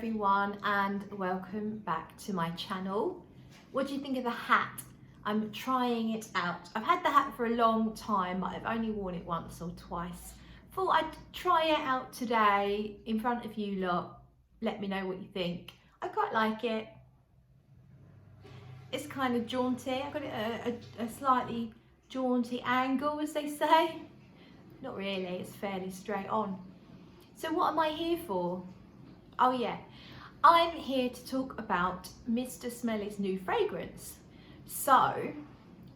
everyone and welcome back to my channel. What do you think of the hat? I'm trying it out. I've had the hat for a long time, but I've only worn it once or twice. Thought I'd try it out today in front of you lot. Let me know what you think. I quite like it. It's kind of jaunty. I've got it at a slightly jaunty angle, as they say. Not really, it's fairly straight on. So what am I here for? Oh yeah, I'm here to talk about Mr Smelly's new fragrance. So,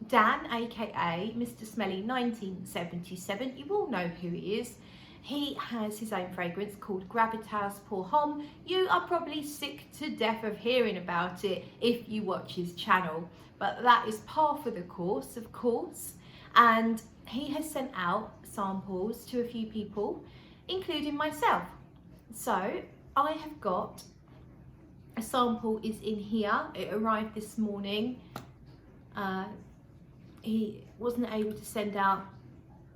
Dan, aka Mr Smelly 1977, you all know who he is. He has his own fragrance called Gravitas Pour Homme. You are probably sick to death of hearing about it if you watch his channel, but that is par for the course, of course. And he has sent out samples to a few people, including myself. So I have got a sample is in here. It arrived this morning. He wasn't able to send out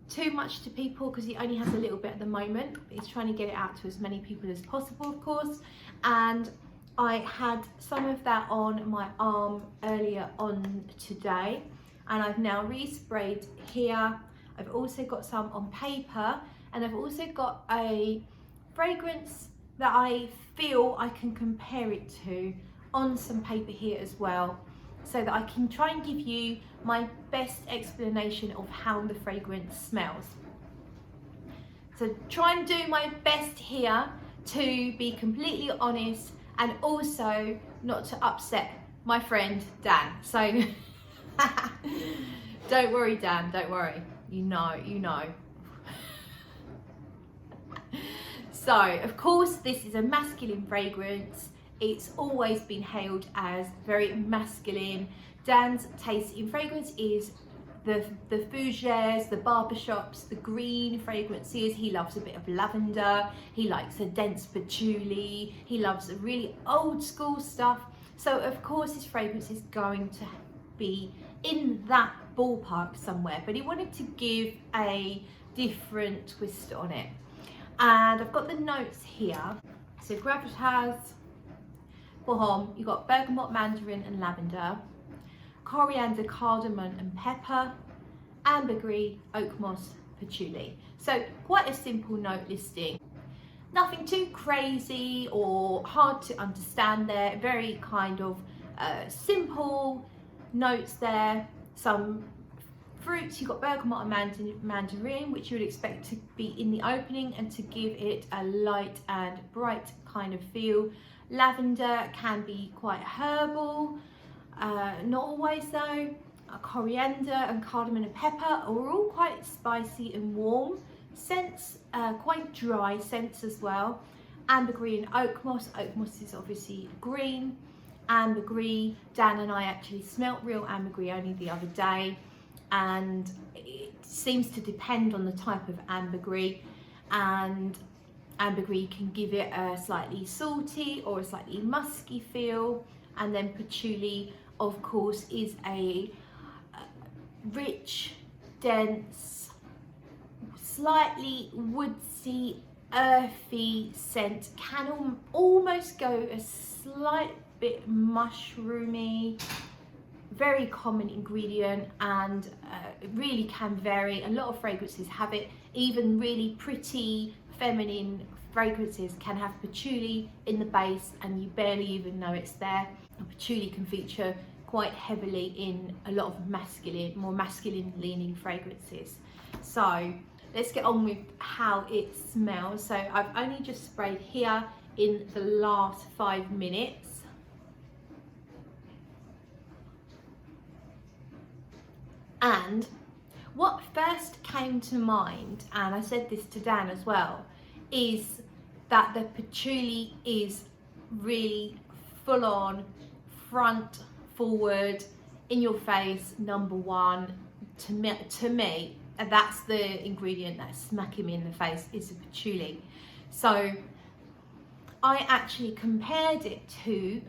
too much to people because he only has a little bit at the moment. He's trying to get it out to as many people as possible, of course. And I had some of that on my arm earlier on today, and I've now resprayed here. I've also got some on paper, and I've also got a fragrance that I feel I can compare it to on some paper here as well, so that I can try and give you my best explanation of how the fragrance smells. So try and do my best here to be completely honest and also not to upset my friend Dan. So don't worry, Dan, don't worry. You know. So, of course, this is a masculine fragrance. It's always been hailed as very masculine. Dan's taste in fragrance is the fougères, the barbershops, the green fragrances. He loves a bit of lavender. He likes a dense patchouli. He loves the really old school stuff. So, of course, his fragrance is going to be in that ballpark somewhere, but he wanted to give a different twist on it. And I've got the notes here. So Gravitas Pour Homme, you've got bergamot, mandarin and lavender, coriander, cardamom and pepper, ambergris, oak moss, patchouli. So quite a simple note listing. Nothing too crazy or hard to understand there. Very kind of simple notes there. Some fruits, you've got bergamot and mandarin, which you would expect to be in the opening and to give it a light and bright kind of feel. Lavender can be quite herbal, not always though. Coriander and cardamom and pepper are all quite spicy and warm scents, quite dry scents as well. Ambergris and oak moss is obviously green. Ambergris, Dan and I actually smelt real ambergris only the other day, and it seems to depend on the type of ambergris, and ambergris can give it a slightly salty or a slightly musky feel. And then patchouli, of course, is a rich, dense, slightly woodsy, earthy scent. Can almost go a slight bit mushroomy. Very common ingredient, and it really can vary. A lot of fragrances have it. Even really pretty feminine fragrances can have patchouli in the base and you barely even know it's there. And patchouli can feature quite heavily in a lot of more masculine leaning fragrances. So let's get on with how it smells. So I've only just sprayed here in the last 5 minutes. And what first came to mind, and I said this to Dan as well, is that the patchouli is really full on, front, forward, in your face, number one. To me, and that's the ingredient that's smacking me in the face, is the patchouli. So I actually compared it to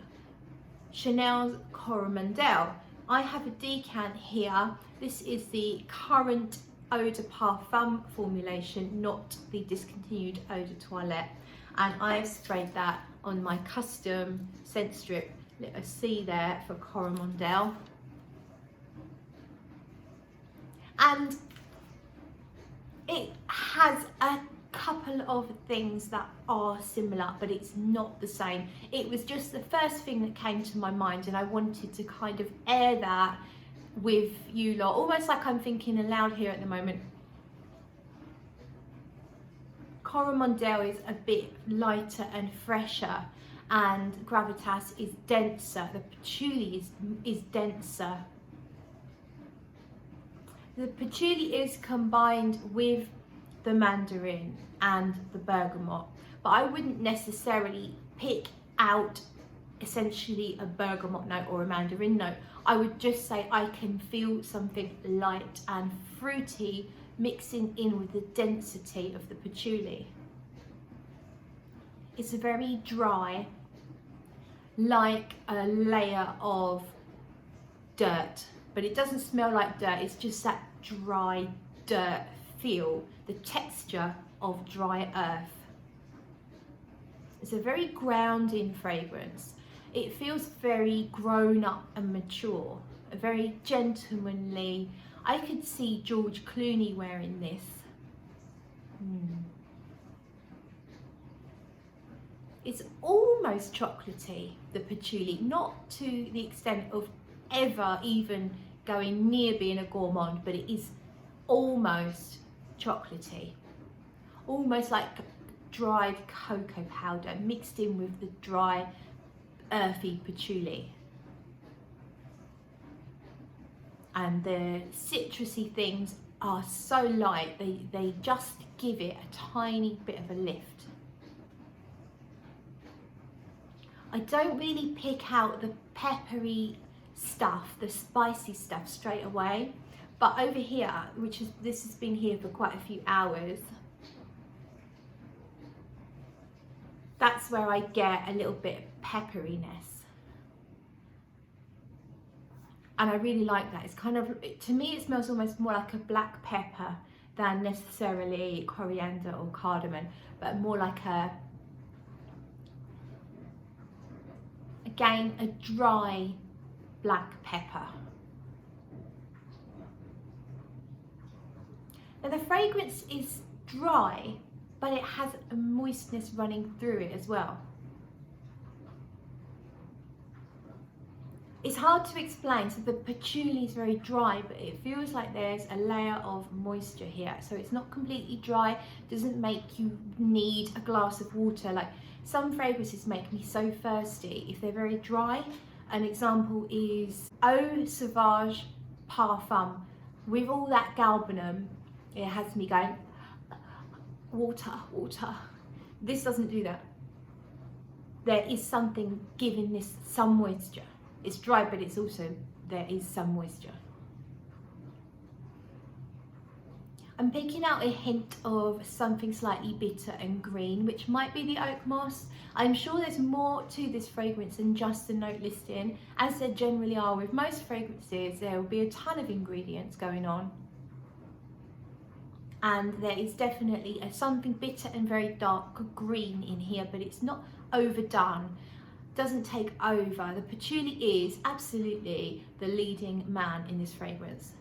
Chanel's Coromandel. I have a decant here. This is the current eau de parfum formulation, not the discontinued eau de toilette. And I have sprayed that on my custom scent strip. Little C there for Coromandel. And it has a couple of things that are similar, but it's not the same. It was just the first thing that came to my mind, and I wanted to kind of air that with you lot, almost like I'm thinking aloud here at the moment. Coromandel is a bit lighter and fresher, and Gravitas is denser. The patchouli is denser. The patchouli is combined with the mandarin and the bergamot, but I wouldn't necessarily pick out essentially a bergamot note or a mandarin note. I would just say I can feel something light and fruity mixing in with the density of the patchouli. It's a very dry, like a layer of dirt, but it doesn't smell like dirt. It's just that dry dirt feel, the texture of dry earth. It's a very grounding fragrance. It feels very grown up and mature, a very gentlemanly. I could see George Clooney wearing this. It's almost chocolatey, the patchouli, not to the extent of ever even going near being a gourmand, but it is almost chocolatey, almost like dried cocoa powder mixed in with the dry earthy patchouli. And the citrusy things are so light, they just give it a tiny bit of a lift. I don't really pick out the peppery stuff, the spicy stuff straight away, but over here, this has been here for quite a few hours, that's where I get a little bit of pepperiness. And I really like that. It's kind of, to me, it smells almost more like a black pepper than necessarily coriander or cardamom, but more like again, a dry black pepper. Now the fragrance is dry, but it has a moistness running through it as well. It's hard to explain. So the patchouli is very dry, but it feels like there's a layer of moisture here. So it's not completely dry, doesn't make you need a glass of water. Like some fragrances make me so thirsty if they're very dry. An example is Eau Sauvage Parfum. With all that galbanum, it has me going, water, water. This doesn't do that. There is something giving this some moisture. It's dry, but it's also, there is some moisture. I'm picking out a hint of something slightly bitter and green, which might be the oak moss. I'm sure there's more to this fragrance than just the note listing. As there generally are with most fragrances, there will be a ton of ingredients going on. And there is definitely something bitter and very dark green in here, but it's not overdone. Doesn't take over. The patchouli is absolutely the leading man in this fragrance.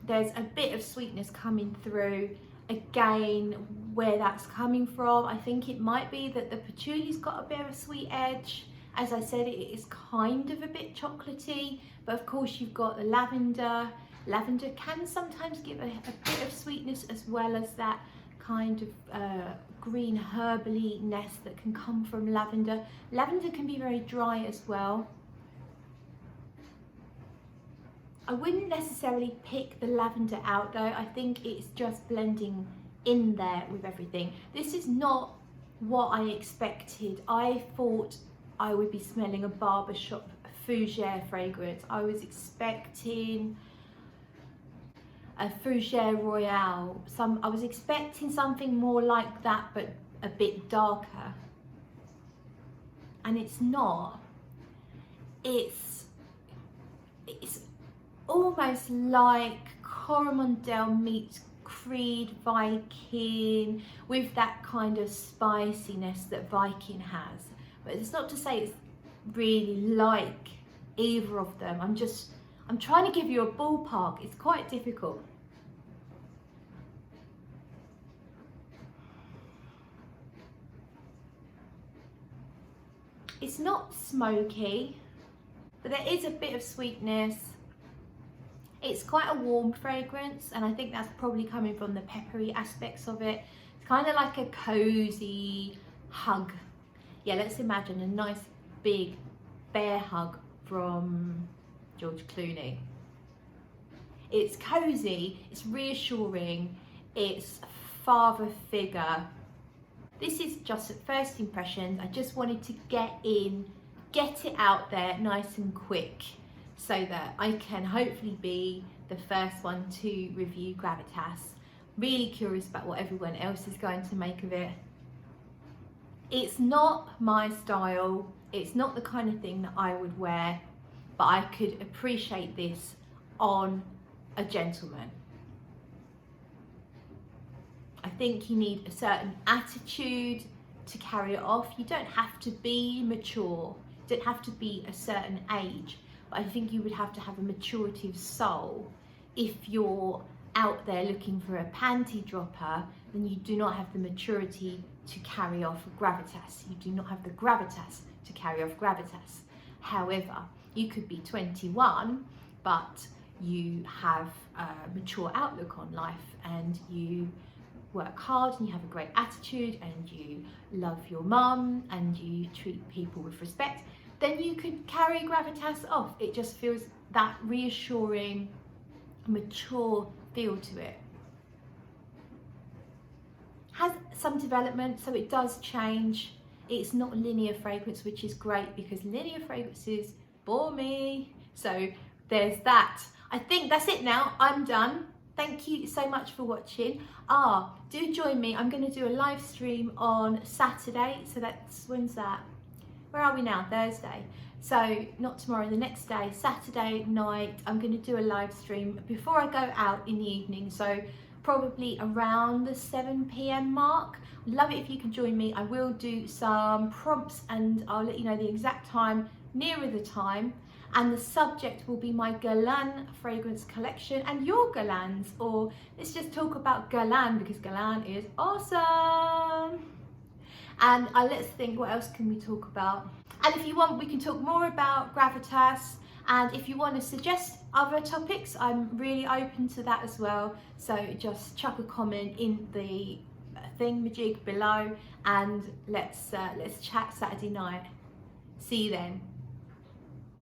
There's a bit of sweetness coming through. Again, where that's coming from, I think it might be that the patchouli's got a bit of a sweet edge. As I said, it is kind of a bit chocolatey, but of course you've got the lavender. Lavender can sometimes give a bit of sweetness, as well as that kind of green herbally-ness that can come from lavender. Lavender can be very dry as well. I wouldn't necessarily pick the lavender out though. I think it's just blending in there with everything. This is not what I expected. I thought I would be smelling a barbershop fougere fragrance. I was expecting a fougere royale. I was expecting something more like that, but a bit darker. And it's not. It's almost like Coromandel meets Creed Viking with that kind of spiciness that Viking has. But it's not to say it's really like either of them. I'm trying to give you a ballpark. It's quite difficult. It's not smoky, but there is a bit of sweetness. It's quite a warm fragrance, and I think that's probably coming from the peppery aspects of it. It's kind of like a cozy hug. Yeah, let's imagine a nice big bear hug from George Clooney. It's cozy, it's reassuring, it's father figure. This is just at first impressions. I just wanted to get it out there nice and quick so that I can hopefully be the first one to review Gravitas. Really curious about what everyone else is going to make of it. It's not my style, it's not the kind of thing that I would wear, but I could appreciate this on a gentleman. I think you need a certain attitude to carry it off. You don't have to be mature, you don't have to be a certain age, but I think you would have to have a maturity of soul. If you're out there looking for a panty dropper, then you do not have the maturity to carry off Gravitas. You do not have the gravitas to carry off Gravitas. However, you could be 21, but you have a mature outlook on life, and you work hard, and you have a great attitude, and you love your mum, and you treat people with respect, then you could carry Gravitas off. It just feels that reassuring, mature feel to it. Has some development, so it does change. It's not linear fragrance, which is great because linear fragrances bore me. So there's that. I think that's it now. I'm done. Thank you so much for watching. Do join me. I'm going to do a live stream on Saturday. So that's, when's that? Where are we now? Thursday. So not tomorrow, the next day, Saturday night, I'm going to do a live stream before I go out in the evening. So probably around the 7 p.m. mark. Love it if you can join me. I will do some prompts and I'll let you know the exact time nearer the time. And the subject will be my Guerlain fragrance collection and your Guerlains, or let's just talk about Guerlain because Guerlain is awesome. And let's think, what else can we talk about? And if you want, we can talk more about Gravitas. And if you want to suggest other topics, I'm really open to that as well. So just chuck a comment in the thingamajig below, and let's chat Saturday night. See you then.